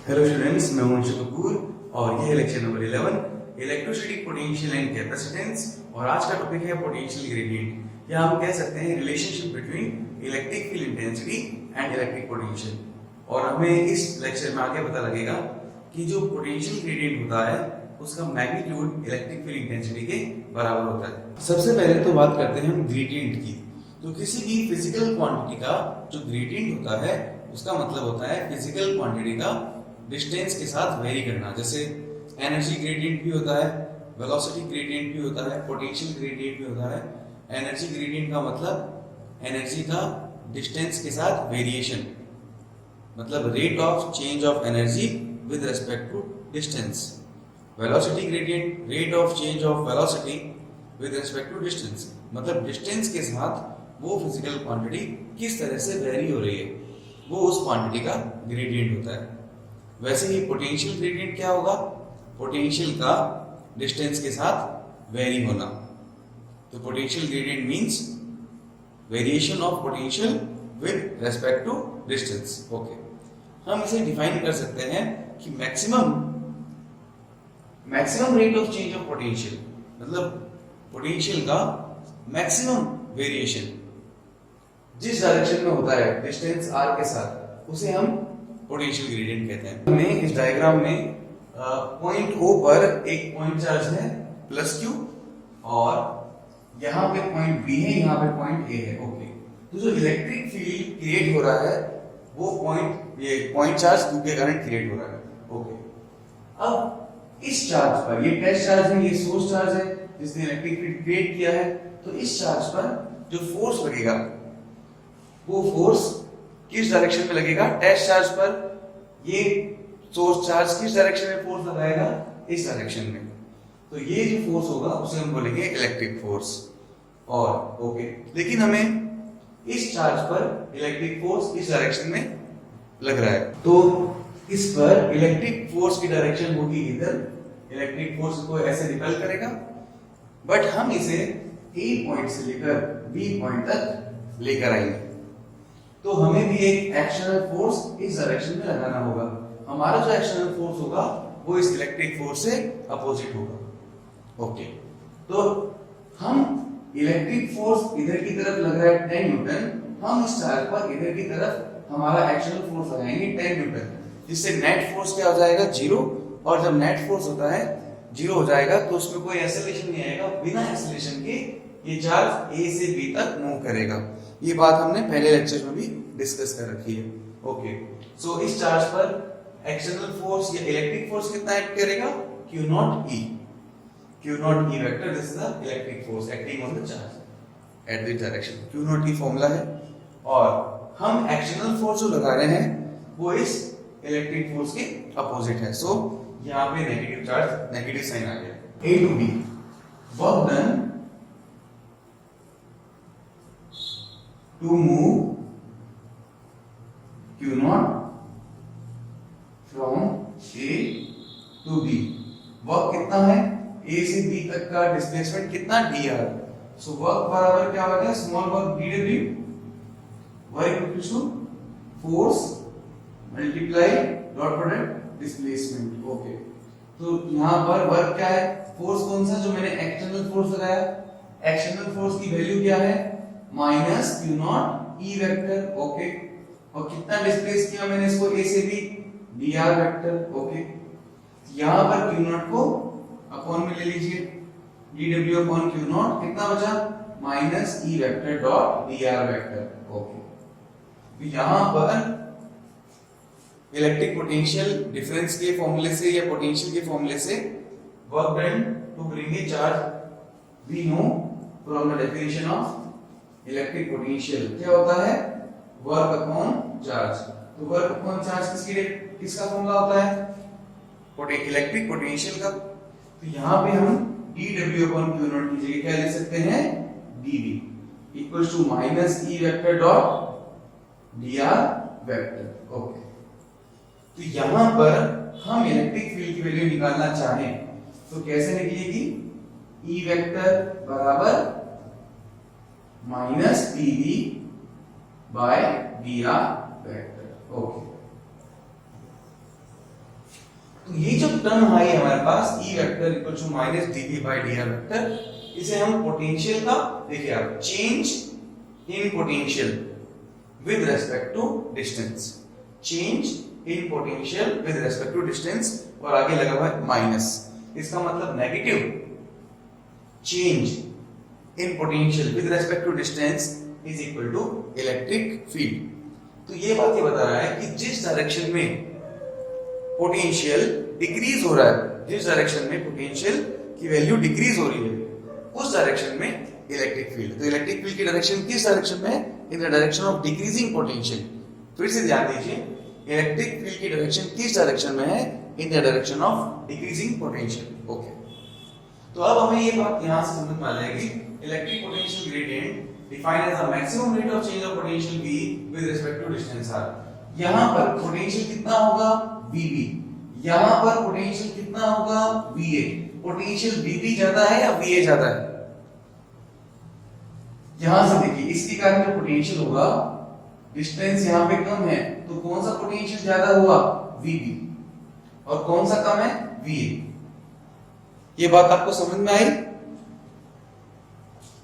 Hello students, मैं हूं अंशु कपूर और यह है lecture number 11 electrostatic potential and capacitance. और आज का टॉपिक है पोटेंशियल ग्रेडियंट, या हम कह सकते हैं relationship between electric field intensity and electric potential. और हमें इस लेक्चर में आगे पता लगेगा कि जो पोटेंशियल ग्रेडियंट होता है उसका मैग्नीट्यूड इलेक्ट्रिक फील्ड इंटेंसिटी के बराबर होता है। सबसे पहले तो बात करते हैं हम ग्रेडियंट की। तो किसी भी फिजिकल क्वांटिटी का जो ग्रेडियंट होता है उसका मतलब होता है फिजिकल क्वांटिटी का डिस्टेंस के साथ वेरी करना। जैसे एनर्जी ग्रेडियंट भी होता है, वेलोसिटी ग्रेडियंट भी होता है, पोटेंशियल ग्रेडियंट भी होता है। एनर्जी ग्रेडियंट का मतलब एनर्जी का डिस्टेंस के साथ वेरिएशन, मतलब rate of change of energy with respect to distance. Velocity gradient rate of change of velocity with respect to distance, मतलब डिस्टेंस के साथ वो फिजिकल क्वांटिटी किस तरह से वेरी हो रही है, वो उस क्वांटिटी का ग्रेडियंट होता है। वैसे ही पोटेंशियल ग्रेडियंट क्या होगा? पोटेंशियल का डिस्टेंस के साथ वेरी होना। तो potential gradient means variation of potential with respect to distance. Okay, हम इसे डिफाइन कर सकते हैं कि maximum rate of change of potential, मतलब पोटेंशियल का मैक्सिमम वेरिएशन जिस डायरेक्शन में होता है डिस्टेंस r के साथ, उसे हम पोटेंशियल ग्रेडियंट कहते हैं। हमें इस डायग्राम में पॉइंट O पर एक पॉइंट चार्ज है प्लस Q, और यहाँ पे पॉइंट B है, यहाँ पे पॉइंट A है। ओके, तो जो इलेक्ट्रिक फील्ड क्रिएट हो रहा है वो पॉइंट चार्ज Q के कारण क्रिएट हो रहा है। ओके, अब इस चार्ज पर, ये टेस्ट चार्ज है, ये सोर्स चार्ज है जिसने इलेक्ट्रिक फील्ड क्रिएट किया है, तो इस चार्ज पर जो फोर्स लगेगा वो फोर्स किस डायरेक्शन में लगेगा? टेस्ट चार्ज पर ये सोर्स चार्ज किस डायरेक्शन में फोर्स लगाएगा? इस डायरेक्शन में। तो ये जो फोर्स होगा उसे हम बोलेंगे इलेक्ट्रिक फोर्स। और ओके, लेकिन हमें इस चार्ज पर इलेक्ट्रिक फोर्स इस डायरेक्शन में लग रहा है, तो इस पर इलेक्ट्रिक फोर्स की डायरेक्शन होगी इधर, इलेक्ट्रिक फोर्स को ऐसे रिपेल करेगा, बट हम इसे A पॉइंट से लेकर B पॉइंट तक लेकर आएंगे। तो हमें भी एक एक्शनल फोर्स इस डायरेक्शन में लगाना होगा। हमारा जो एक्शनल फोर्स होगा वो इस इलेक्ट्रिक फोर्स से अपोजिट होगा। ओके, तो हम इलेक्ट्रिक फोर्स इधर की तरफ लग रहा है 10 न्यूटन, हम इस चार्ज पर इधर की तरफ हमारा एक्शनल फोर्स लगाएंगे 10 न्यूटन, जिससे नेट फोर्स क्या हो जाएगा? 0। और जब नेट फोर्स होता है 0 हो जाएगा तो उसमें कोई एक्सेलरेशन नहीं आएगा, बिना एक्सेलरेशन के ये चार्ज A से B तक मूव करेगा। ये बात हमने पहले लेक्चर में भी डिस्कस कर रखी है। ओके, सो इस चार्ज पर एक्सटर्नल फोर्स या इलेक्ट्रिक फोर्स कितना एक्ट करेगा? Q not E vector, this is the electric force acting on the charge at this direction. Q not E formula है, और हम एक्सटर्नल फोर्स जो लगा रहे हैं वो इस इलेक्ट्रिक फोर्स के अपोजिट है। सो यहाँ पे नेगेटिव चार्ज, नेगेटिव साइन आ गया। A to B, work done to move Q naught from A to B। Work कितना है? A से B तक का डिस्प्लेसमेंट कितना? dr। सो वर्क बराबर क्या हो गया? Small work dw, work equal to force multiply dot product displacement. Okay, तो यहाँ पर वर्क क्या है? फोर्स कौन सा? जो मैंने एक्सटर्नल फोर्स लगाया, एक्सटर्नल फोर्स की वैल्यू क्या है? Minus Q not E vector. Okay, और कितना डिस्प्लेस किया मैंने इसको A से B? dr vector. ओके, यहाँ पर Q नॉट को अपॉन में ले लीजिए, dw अपॉन Q नॉट कितना बचा? Minus E vector dot dr vector. Okay, तो यहाँ पर इलेक्ट्रिक पोटेंशियल डिफरेंस के फॉर्मूले से या पोटेंशियल के फॉर्मूले से work done to bring a charge we know from the definition of electric potential क्या होता है? Work upon charge. तो वर्क अपॉन चार्ज किसका फॉर्मूला होता है? इलेक्ट्रिक पोटेंशियल का। तो यहाँ पे हम dw अपॉन Q नॉट की जगह क्या ले सकते हैं? dv equals to minus E vector dot dr vector. Okay, तो यहाँ पर हम इलेक्ट्रिक फील्ड की वैल्यू निकालना चाहें तो कैसे निकलेगी? E वेक्टर बराबर minus dv by dr vector. Okay, तो ये जो टर्म आई है हमारे पास E vector equal to minus dv by dr vector, इसे हम पोटेंशियल का, देखिए आप, change in potential with respect to distance, change in potential with respect to distance, और आगे लगा हुआ है माइनस, इसका मतलब negative change in potential with respect to distance is equal to electric field. तो ये बात ये बता रहा है कि जिस डायरेक्शन में पोटेंशियल डिक्रीज हो रहा है, जिस डायरेक्शन में पोटेंशियल की वैल्यू डिक्रीज हो रही है, उस डायरेक्शन में इलेक्ट्रिक फील्ड। तो इलेक्ट्रिक फील्ड की डायरेक्शन किस डायरेक्शन में है? In the direction of decreasing potential. फिर से ध्यान दीजिए, इलेक्ट्रिक फील्ड की डायरेक्शन किस डायरेक्शन में है? In the direction of decreasing potential. Okay, तो अब हमें ये बात यहां से समझ में आ जाएगी, electric potential gradient defined as the maximum rate of change of potential V with respect to distance r। यहां पर पोटेंशियल कितना होगा? VB। यहां पर पोटेंशियल कितना होगा? VA। पोटेंशियल VB ज्यादा है या VA ज्यादा है? यहां से देखिए, इसके कारण जो पोटेंशियल होगा, डिस्टेंस यहां पे कम है, तो कौन सा पोटेंशियल ज्यादा हुआ? VB। और कौन सा कम है? VA। ये बात आपको समझ में आई?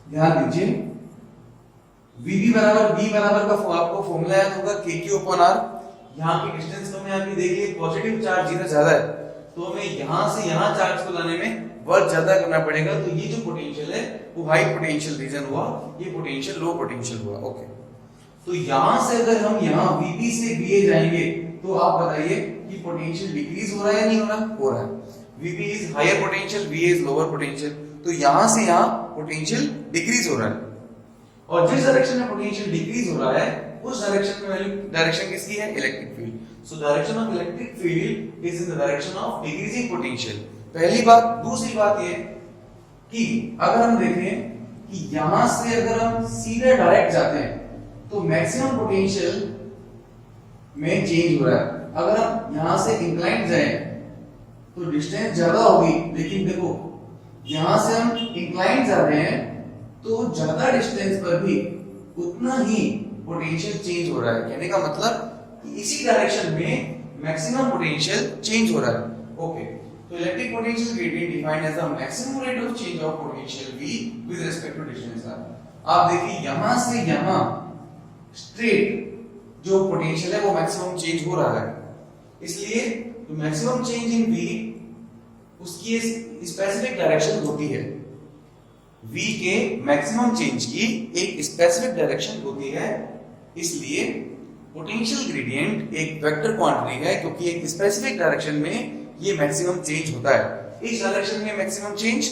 ध्यान दीजिए, VB बराबर B बराबर का आपको फॉर्मूला याद होगा, KQ/R। यहाँ की डिस्टेंस कम है, यहाँ की देखिए पॉजिटिव चार्ज इधर ज्यादा है, तो हमें यहाँ से यहाँ चार्ज को लाने में वर्क ज्यादा करना पड़ेगा। तो ये जो पोटेंशियल है वो हाई पोटेंशियल रीजन हुआ, ये पोटेंशियल लो पोटेंशियल हुआ। ओके, तो यहाँ से अगर हम यहाँ VB से VA जाएंगे, तो आप बताइए कि पोटेंशियल डिक्रीज हो रहा है या नहीं हो रहा? हो रहा है। VB is higher potential, VA is lower potential, तो यहाँ से यहाँ पोटेंशियल डिक्रीज हो रहा है। और जिस डायरेक्शन में पोटेंशियल डिक्रीज हो रहा है, उस डायरेक्शन में वैल्यू, डायरेक्शन किसकी है? Electric field. So direction of electric field is in the direction of decreasing potential. पहली बात। दूसरी बात ये कि अगर हम देखें कि यहां से अगर हम सीधे डायरेक्ट जाते हैं, तो मैक्सिमम पोटेंशियल में चेंज हो रहा है। अगर हम यहां से इंक्लाइंड जाएं, तो डिस्टेंस ज्यादा होगी, लेकिन देखो यहां से हम इंक्लाइंड जा रहे हैं, तो ज्यादा डिस्टेंस पर भी उतना ही पोटेंशियल चेंज हो रहा है। कहने का मतलब कि इसी डायरेक्शन में मैक्सिमम पोटेंशियल चेंज हो रहा है। ओके, तो electric potential gradient defined as the maximum rate of change of potential V with respect to distance r। आप देखिए, यहां से यहां स्ट्रेट जो पोटेंशियल है वो मैक्सिमम चेंज हो रहा है, इसलिए जो मैक्सिमम चेंज इन V उसकी स्पेसिफिक डायरेक्शन होती है। V के मैक्सिमम चेंज की एक स्पेसिफिक डायरेक्शन होती है, इसलिए पोटेंशियल ग्रेडियंट एक वेक्टर क्वांटिटी है, क्योंकि एक स्पेसिफिक डायरेक्शन में ये मैक्सिमम चेंज होता है। इस डायरेक्शन में मैक्सिमम चेंज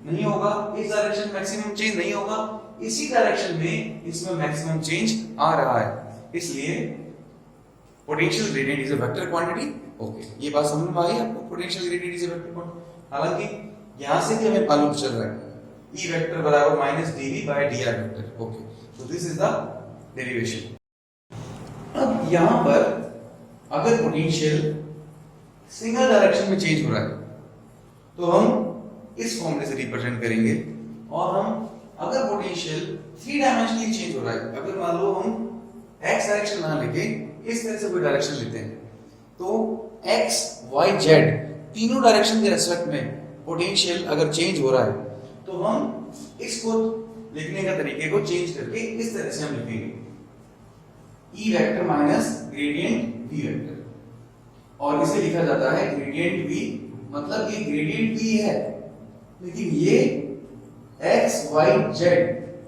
नहीं होगा, इस डायरेक्शन में मैक्सिमम चेंज नहीं होगा, इसी डायरेक्शन में इसमें मैक्सिमम चेंज आ रहा है, इसलिए potential gradient is a vector quantity. Okay, ये बात समझ में आई आपको? Potential gradient is a vector quantity. हालांकि यहां से भी हमें मालूम चल रहा है E वेक्टर बराबर minus dv by dr vector. Okay, so this is the derivation. अब यहां पर अगर पोटेंशियल सिंगल डायरेक्शन में चेंज हो रहा है, तो हम इस फॉर्मूले से रिप्रेजेंट करेंगे। और हम अगर पोटेंशियल 3 डायमेंशनली चेंज हो रहा है, अगर मान लो हम x डायरेक्शन ना लेके इस तरह से कोई डायरेक्शन लेते हैं, तो x y z तीनों डायरेक्शन के रेस्पेक्ट में पोटेंशियल अगर चेंज हो रहा है, तो हम इसको लिखने का तरीके को चेंज करके इस तरह से हम लिखेंगे E vector minus gradient V vector, और इसे लिखा जाता है ग्रेडियंट V, मतलब ये ग्रेडियंट V है, लेकिन ये x y z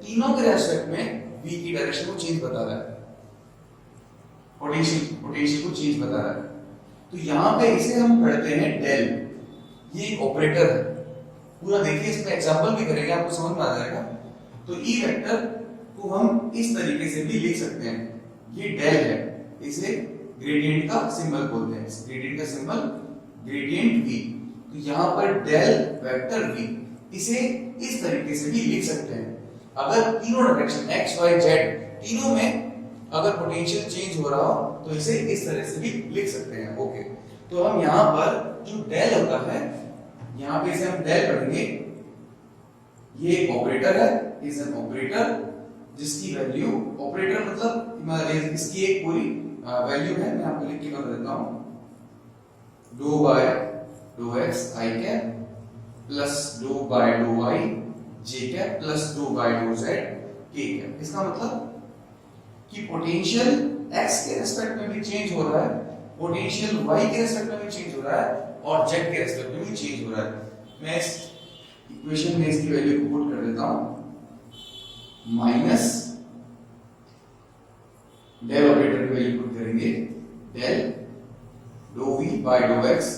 तीनों के रेस्पेक्ट में V की डायरेक्शन को चेंज बता रहा है, पोटेंशियल को चेंज बता रहा है। तो यहां पे इसे हम पढ़ते हैं डेल, ये एक ऑपरेटर है पूरा। देखिए, इसमें एग्जांपल भी करेंगे, आपको समझ में आ जाएगा। तो E वेक्टर को हम इस तरीके से भी लिख सकते हैं, ये डेल है, इसे ग्रेडियंट का सिंबल बोलते हैं, ग्रेडियंट का सिंबल ग्रेडियंट V। तो यहां पर डेल वेक्टर V, इसे इस तरीके से भी लिख सकते हैं। अगर तीनों डायरेक्शन x y z तीनों में अगर पोटेंशियल चेंज हो रहा हो, तो इसे इस तरह से भी लिख सकते हैं। ओके, तो हम यहां पर जो डेल होता है, यहां पे इसे हम डेल पढ़ेंगे, ये एक ऑपरेटर है, इज एन ऑपरेटर जिसकी वैल्यू, ऑपरेटर मतलब इसकी एक पूरी वैल्यू है, मैं आपको लिख के बता देता हूं, डो by dough x i cap plus डो बाय डो वाई जे कैप प्लस डो बाय डो जेड के कैप। इसका मतलब कि पोटेंशियल एक्स के रेस्पेक्ट में भी चेंज हो रहा है, पोटेंशियल वाई के रेस्पेक्ट में भी चेंज हो रहा है और जेड के रेस्पेक्ट में भी चेंज हो रहा है। मैं इस इक्वेशन में इसकी वैल्यू को पुट कर देता हूं, माइनस डेल ऑपरेटर की वैल्यू पुट करेंगे, del do V by dough X,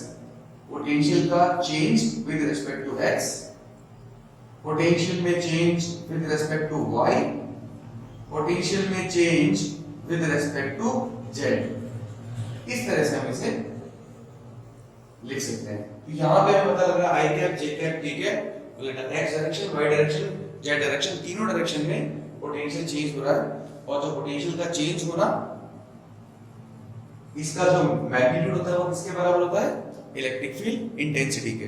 potential का change with respect to X, potential में change with respect to Y, potential में change with respect to Z. इस तरह से हम इसे लिख सकते हैं। तो यहां पे हमें पता लग रहा है i cap j cap k cap x direction y direction z direction तीनों डायरेक्शन में पोटेंशियल चेंज हो रहा है और जो पोटेंशियल का चेंज होना इसका जो मैग्नीट्यूड होता है वो किसके बराबर होता है, इलेक्ट्रिक फील्ड इंटेंसिटी के।